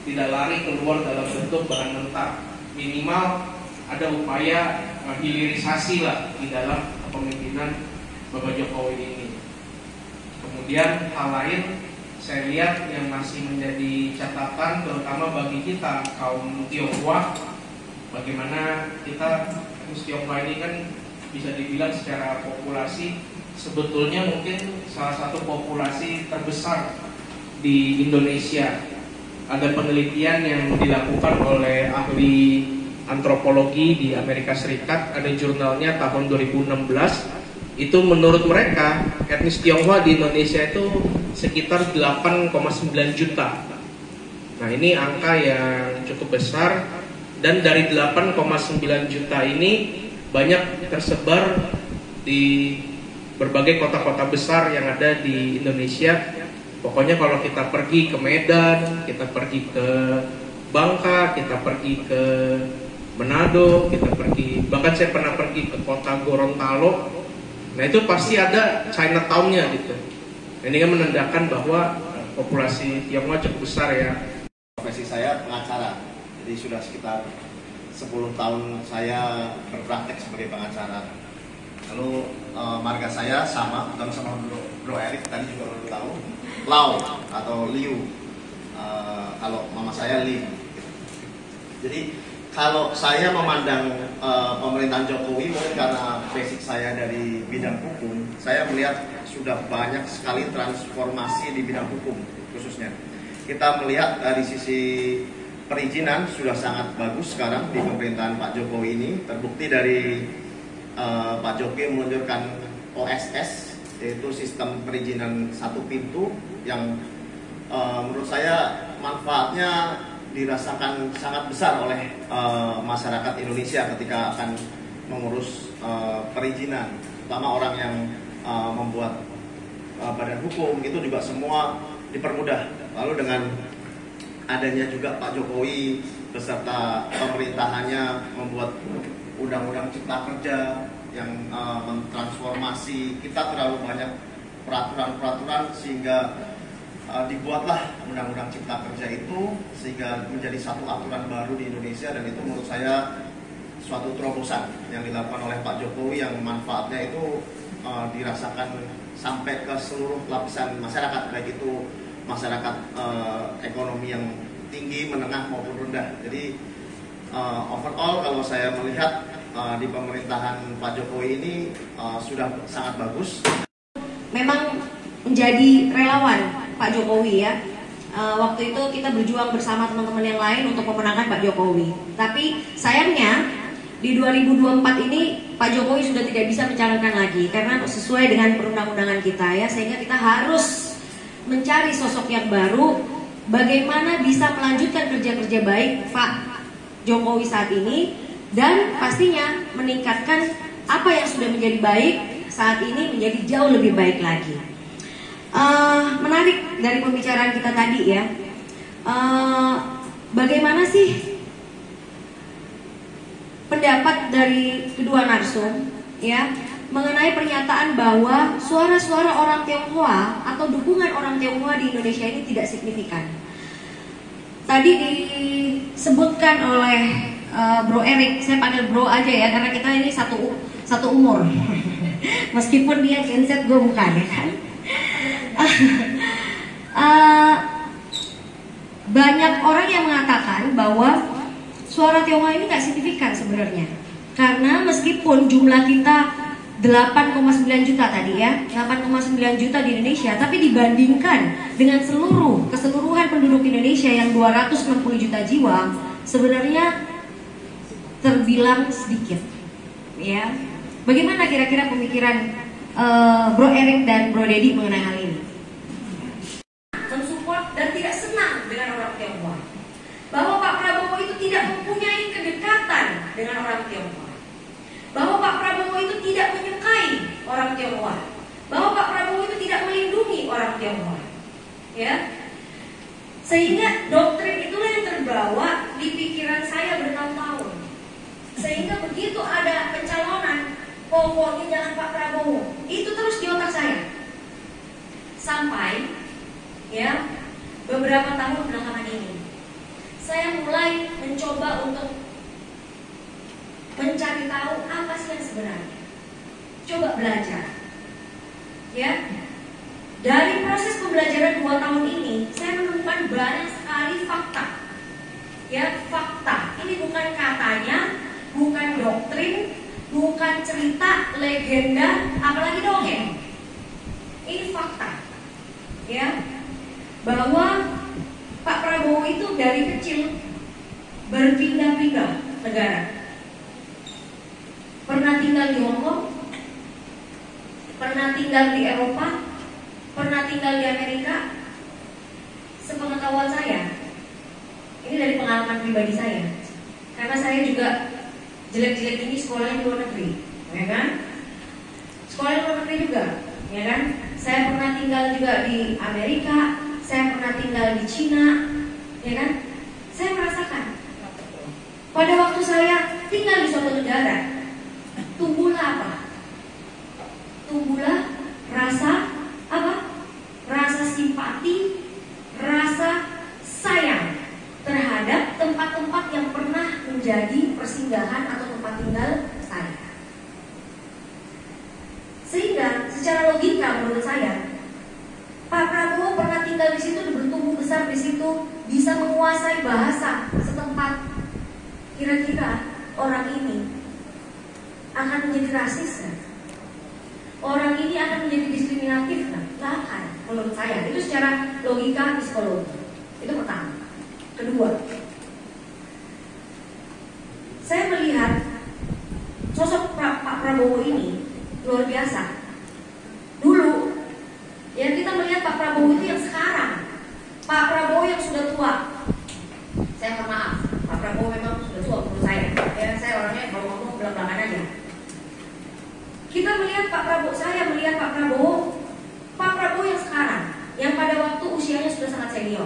tidak lari keluar dalam bentuk bahan mentah. Minimal ada upaya hilirisasi lah di dalam kepemimpinan Bapak Jokowi ini. Kemudian hal lain saya lihat yang masih menjadi catatan terutama bagi kita kaum Tionghoa, bagaimana kita Tionghoa ini kan bisa dibilang secara populasi sebetulnya mungkin salah satu populasi terbesar di Indonesia. Ada penelitian yang dilakukan oleh ahli antropologi di Amerika Serikat, ada jurnalnya tahun 2016. Itu menurut mereka etnis Tionghoa di Indonesia itu sekitar 8,9 juta. Nah, ini angka yang cukup besar, dan dari 8,9 juta ini banyak tersebar di berbagai kota-kota besar yang ada di Indonesia. Pokoknya kalau kita pergi ke Medan, kita pergi ke Bangka, kita pergi ke Manado, bahkan saya pernah pergi ke kota Gorontalo. Nah, itu pasti ada Chinatown-nya gitu. Ini kan menandakan bahwa populasi Tionghoa cukup besar ya. Profesi saya pengacara, jadi sudah sekitar 10 tahun saya berpraktek sebagai pengacara. Lalu marga saya sama Bro Erik, tadi juga baru tahu, Lau atau Liu. Kalau mama saya Li. Jadi kalau saya memandang pemerintahan Jokowi, mungkin karena basic saya dari bidang hukum, saya melihat sudah banyak sekali transformasi di bidang hukum khususnya. Kita melihat dari sisi perizinan sudah sangat bagus sekarang di pemerintahan Pak Jokowi ini. Terbukti dari Pak Jokowi meluncurkan OSS, yaitu sistem perizinan satu pintu yang menurut saya manfaatnya dirasakan sangat besar oleh masyarakat Indonesia ketika akan mengurus perizinan, terutama orang yang membuat badan hukum itu juga semua dipermudah. Lalu dengan adanya juga Pak Jokowi beserta pemerintahannya membuat undang-undang cipta kerja yang mentransformasi kita terlalu banyak peraturan-peraturan sehingga dibuatlah undang-undang cipta kerja itu sehingga menjadi satu aturan baru di Indonesia, dan itu menurut saya suatu terobosan yang dilakukan oleh Pak Jokowi yang manfaatnya itu dirasakan sampai ke seluruh lapisan masyarakat, baik itu masyarakat ekonomi yang tinggi, menengah maupun rendah. Jadi overall kalau saya melihat di pemerintahan Pak Jokowi ini sudah sangat bagus. Memang menjadi relawan Pak Jokowi ya. Waktu itu kita berjuang bersama teman-teman yang lain untuk memenangkan Pak Jokowi. Tapi sayangnya di 2024 ini Pak Jokowi sudah tidak bisa mencalonkan lagi karena sesuai dengan perundang-undangan kita ya, sehingga kita harus mencari sosok yang baru. Bagaimana bisa melanjutkan kerja-kerja baik Pak Jokowi saat ini, dan pastinya meningkatkan apa yang sudah menjadi baik saat ini menjadi jauh lebih baik lagi. Menarik dari pembicaraan kita tadi ya, bagaimana sih pendapat dari kedua narsum ya mengenai pernyataan bahwa suara-suara orang Tionghoa atau dukungan orang Tionghoa di Indonesia ini tidak signifikan. Tadi disebutkan oleh Bro Erik, saya panggil Bro aja ya karena kita ini satu umur. Meskipun dia Gen Z, gue bukan ya kan. Banyak orang yang mengatakan bahwa suara Tionghoa ini nggak signifikan sebenarnya, karena meskipun jumlah kita 8,9 juta tadi ya, 8,9 juta di Indonesia, tapi dibandingkan dengan keseluruhan penduduk Indonesia yang 260 juta jiwa, sebenarnya terbilang sedikit ya. Bagaimana kira-kira pemikiran Bro Erik dan Bro Dedi mengenai hal ini? Mensupport dan tidak senang dengan orang Tionghoa, bahwa Pak Prabowo itu tidak mempunyai kedekatan dengan orang Tionghoa, bahwa Pak Prabowo itu tidak menyukai orang Tionghoa, bahwa Pak Prabowo itu tidak melindungi orang Tionghoa ya. Sehingga doktrin itulah yang terbawa di pikiran saya bertahun-tahun, sehingga begitu ada pencalonan, pokoknya jangan Pak Prabowo, itu terus di otak saya. Sampai ya beberapa tahun belakangan ini saya mulai mencoba untuk mencari tahu apa sih yang sebenarnya. Coba belajar. Ya. Dari proses pembelajaran 2 tahun ini, saya menemukan banyak sekali fakta. Ya, fakta. Ini bukan katanya, bukan doktrin, bukan cerita, legenda, apalagi dongeng. Ini fakta. Ya. Bahwa Pak Prabowo itu dari kecil berpindah-pindah negara. Pernah tinggal di Hong Kong, pernah tinggal di Eropa, pernah tinggal di Amerika. Sepengetahuan saya, ini dari pengalaman pribadi saya, karena saya juga jelek-jelek ini sekolahnya di luar negeri, ya kan? Sekolah di luar negeri juga, ya kan? Saya pernah tinggal juga di Amerika, saya pernah tinggal di Cina, ya kan? Saya merasakan pada waktu saya tinggal di suatu negara, tumbuhlah apa? Tumbuhlah rasa apa? Rasa simpati, rasa sayang terhadap tempat-tempat yang pernah menjadi persinggahan atau tempat tinggal saya. Sehingga secara logika menurut saya, Pak Prabowo pernah tinggal di situ, bertumbuh besar di situ, bisa menguasai bahasa setempat. Kira-kira orang ini akan menjadi rasis kan? Orang ini akan menjadi diskriminatif kan? Tidak akan, menurut saya. Itu secara logika psikologi. Itu pertama. Kedua, saya melihat sosok Pak Prabowo ini luar biasa. Dulu, ya kita melihat Pak Prabowo itu yang sekarang. Pak Prabowo yang sudah tua. Saya mohon maaf, Pak Prabowo memang sudah tua menurut saya. Ya, saya orangnya kalau ngomong belak-belakan aja. Kita melihat Pak Prabowo, saya melihat Pak Prabowo yang sekarang, yang pada waktu usianya sudah sangat senior.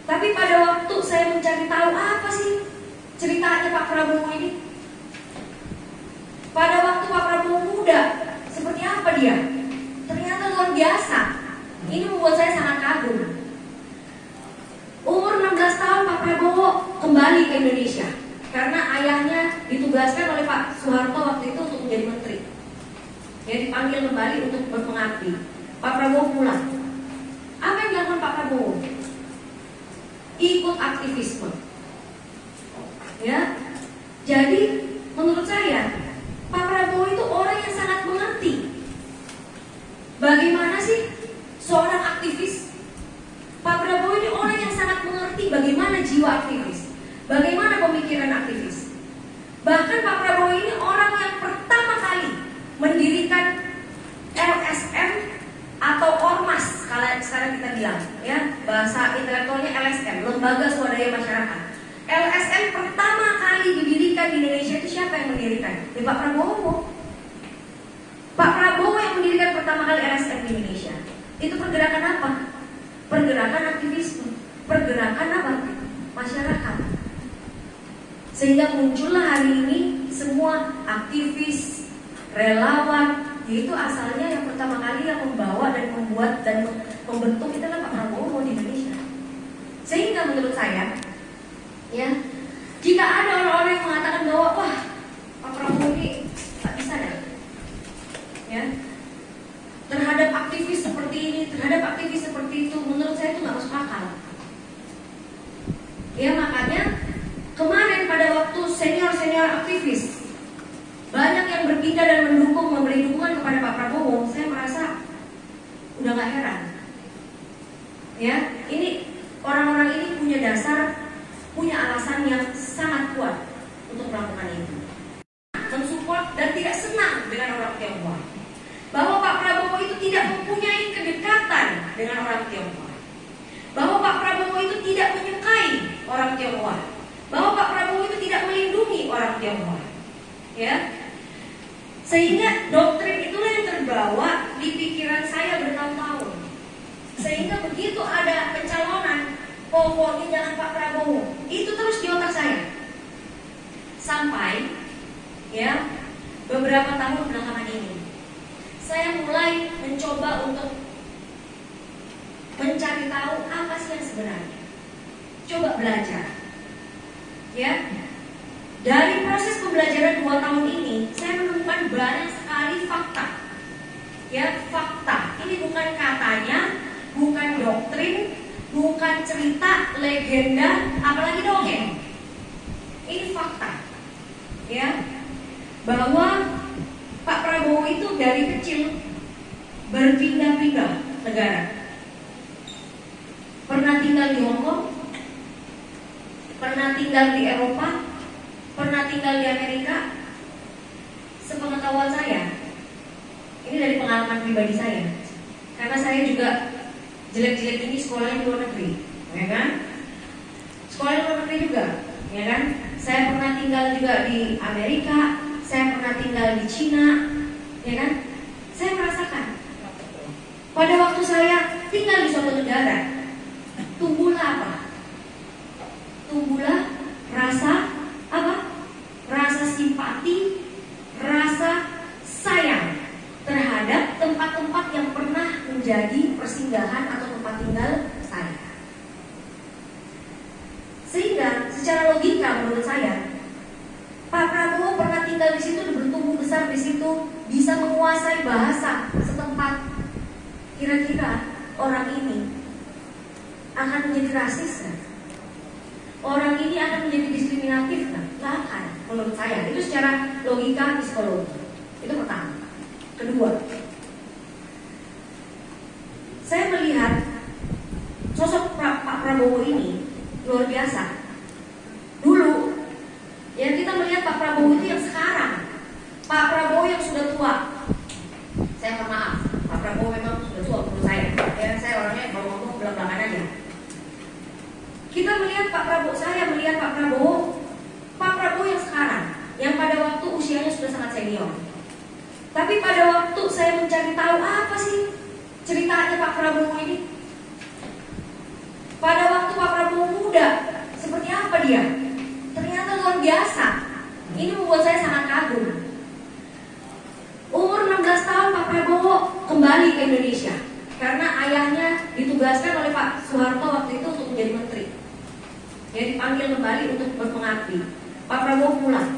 Tapi pada waktu saya mencari tahu apa sih ceritanya Pak Prabowo ini, pada waktu Pak Prabowo muda, seperti apa dia? Ternyata luar biasa. Ini membuat saya sangat kagum. Umur 16 tahun Pak Prabowo kembali ke Indonesia karena ayahnya ditugaskan oleh Pak Soeharto waktu itu untuk menjadi menteri. Dia dipanggil kembali untuk berpengabdi. Pak Prabowo pulang. Apa yang dilakukan Pak Prabowo? Ikut aktivisme. Ya. Jadi menurut saya Pak Prabowo itu orang yang sangat mengerti bagaimana sih seorang aktivis. Pak Prabowo ini orang yang sangat mengerti bagaimana jiwa aktivis, bagaimana pemikiran aktivis. Bahkan Pak Prabowo ini orang yang pertama kali mendirikan LSM atau ormas, kalau sekarang kita bilang, ya bahasa intelektualnya LSM, Lembaga Swadaya Masyarakat. LSM pertama kali didirikan di Indonesia itu siapa yang mendirikan? Ya, Pak Prabowo. Pak Prabowo yang mendirikan pertama kali LSM di Indonesia. Itu pergerakan apa? Pergerakan aktivisme, pergerakan apa? Masyarakat. Sehingga muncullah hari ini semua aktivis, relawan, itu asalnya yang pertama kali yang membawa dan membuat dan membentuk itu adalah Pak Prabowo di Indonesia. Sehingga menurut saya, ya, jika ada orang-orang yang mengatakan bahwa wah Pak Prabowo ini tak bisa deh, ya, terhadap aktivis seperti ini, terhadap aktivis seperti itu, menurut saya itu nggak masuk akal. Ya makanya kemarin pada waktu senior aktivis banyak yang berpindah dan mendukung, memberi dukungan kepada Pak Prabowo, saya merasa udah nggak heran. Ya, ini orang-orang ini punya dasar, punya alasan yang sangat kuat untuk melakukan itu. Mensupport dan tidak senang dengan orang Tionghoa. Bahwa Pak Prabowo itu tidak mempunyai kedekatan dengan orang Tionghoa. Bahwa Pak Prabowo itu tidak menyukai orang Tionghoa. Bahwa Pak Prabowo itu tidak melindungi orang Tionghoa. Ya. Sehingga doktrin itulah yang terbawa di pikiran saya bertahun-tahun. Sehingga begitu ada pencalonan, pokoknya jangan Pak Prabowo, itu terus di otak saya. Sampai ya beberapa tahun belakangan ini saya mulai mencoba untuk mencari tahu apa sih yang sebenarnya. coba belajar. Ya, dari proses pembelajaran 2 tahun ini, saya menemukan banyak sekali fakta. Ya, fakta. Ini bukan katanya, bukan doktrin, bukan cerita, legenda, apalagi dongeng. Ini fakta. Ya, bahwa Pak Prabowo itu dari kecil berpindah-pindah negara. Pernah tinggal di Hong Kong, pernah tinggal di Eropa, pernah tinggal di Amerika. Sepengetahuan saya, ini dari pengalaman pribadi saya, karena saya juga jelek-jelek ini sekolahnya di luar negeri, ya kan? Sekolah di luar negeri juga, ya kan? Saya pernah tinggal juga di Amerika, saya pernah tinggal di Cina, ya kan? Saya merasakan pada waktu saya tinggal di suatu negara, tumbuhlah apa? Tumbuhlah rasa apa? Rasa simpati, rasa sayang terhadap tempat-tempat yang pernah menjadi persinggahan atau tempat tinggal saya. Sehingga secara logika menurut saya, Pak Prabowo pernah tinggal di situ, bertumbuh besar di situ, bisa menguasai bahasa setempat. Kira-kira orang ini akan menjadi rasis kan? Orang ini akan menjadi diskriminatif kan? Nggak akan, menurut saya. Itu secara logika psikologi. Itu pertama. Kedua, saya melihat sosok Pak Prabowo ini luar biasa. Dulu, ya kita melihat Pak Prabowo itu yang sekarang, Pak Prabowo yang sudah tua. Saya mohon maaf, Pak Prabowo memang sudah tua menurut saya. Ya, saya orangnya kalau ngomong belak-belakan aja. Kita melihat Pak Prabowo, saya melihat Pak Prabowo yang sekarang, yang pada waktu usianya sudah sangat senior. Tapi pada waktu saya mencari tahu apa sih ceritanya Pak Prabowo ini, pada waktu Pak Prabowo muda, seperti apa dia? Ternyata luar biasa. Ini membuat saya sangat kagum. Umur 16 tahun Pak Prabowo kembali ke Indonesia karena ayahnya ditugaskan oleh Pak Soeharto waktu itu untuk menjadi menteri. Dia dipanggil kembali untuk berpengabdi. Pak Prabowo pulang.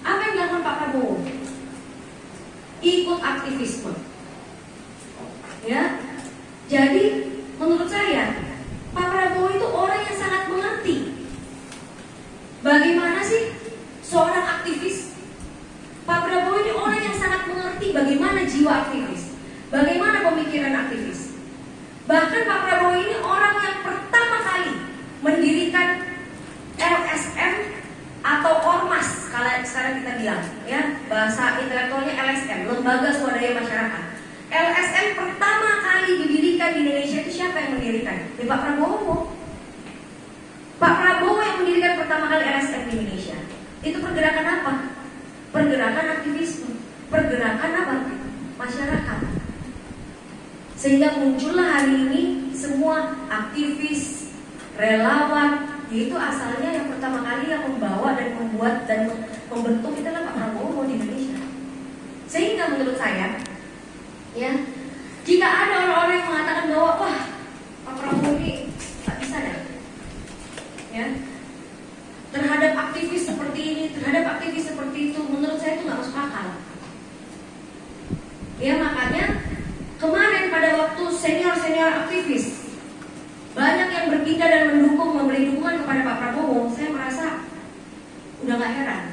Apa yang dilakukan Pak Prabowo? Ikut aktivisme. Ya. Jadi menurut saya Pak Prabowo itu orang yang sangat mengerti bagaimana sih seorang aktivis. Pak Prabowo ini orang yang sangat mengerti bagaimana jiwa aktivis, bagaimana pemikiran aktivis. Bahkan Pak Prabowo ini orang yang pertama kali mendirikan LSM atau ormas, kalau sekarang kita bilang, ya bahasa intelektualnya LSM, Lembaga Swadaya Masyarakat. LSM pertama kali didirikan di Indonesia itu siapa yang mendirikan? Pak Prabowo. Pak Prabowo yang mendirikan pertama kali LSM di Indonesia. Itu pergerakan apa? Pergerakan aktivisme. Pergerakan apa? Masyarakat. Sehingga muncullah hari ini semua aktivis, relawan, itu asalnya yang pertama kali yang membawa dan membuat dan membentuk itu adalah Pak Prabowo di Indonesia. Sehingga menurut saya, ya, jika ada orang-orang yang mengatakan bahwa wah Pak Prabowo ini tak bisa dah, ya, terhadap aktivis seperti ini, terhadap aktivis seperti itu, menurut saya itu nggak masuk akal. Ya makanya kemarin pada waktu senior aktivis banyak yang berpindah dan mendukung, memberi dukungan kepada Pak Prabowo, saya merasa udah gak heran.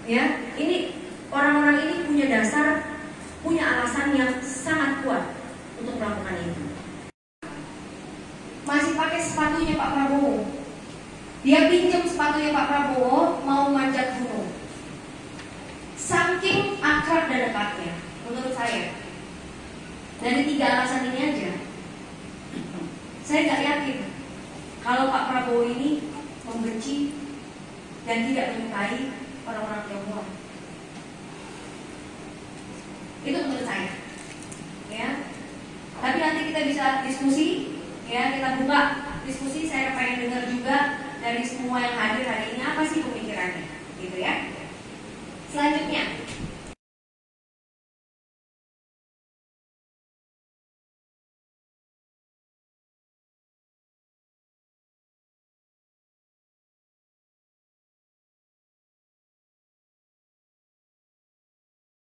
Ya, ini orang-orang ini punya dasar, punya alasan yang sangat kuat untuk melakukan itu. Masih pakai sepatunya Pak Prabowo. Dia pinjam sepatunya Pak Prabowo mau manjat gunung. Saking akrab dan dekatnya, menurut saya. Dari 3 alasan ini aja, saya nggak yakin kalau Pak Prabowo ini membenci dan tidak menyukai orang-orang Tionghoa. Itu menurut saya. Ya. Tapi nanti kita bisa diskusi, ya kita buka diskusi. Saya pengen dengar juga dari semua yang hadir hari ini apa sih pemikirannya, gitu ya. Selanjutnya.